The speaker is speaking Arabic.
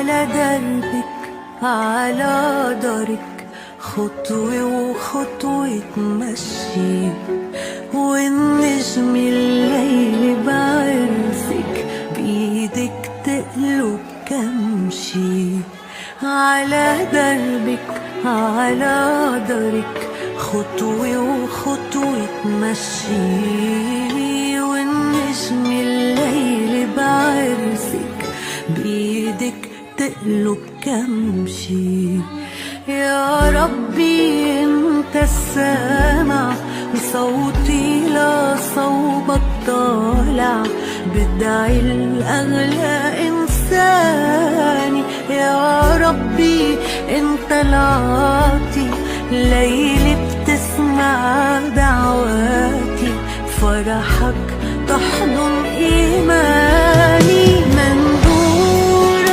على دربك على دارك خطوة وخطوة تمشي، والنجم الليل بعرسك بإيدك تقلب كمشي. على دربك على دارك خطوة وخطوة تمشي، والنجم الليل بعرسك بإيدك تقلب كمشي. يا ربي انت السامع وصوتي لصوبك طالع، بدعي الأغلى إنساني. يا ربي انت العاطي، ليلي بتسمع دعواتي، فرحك تحضن إيماني.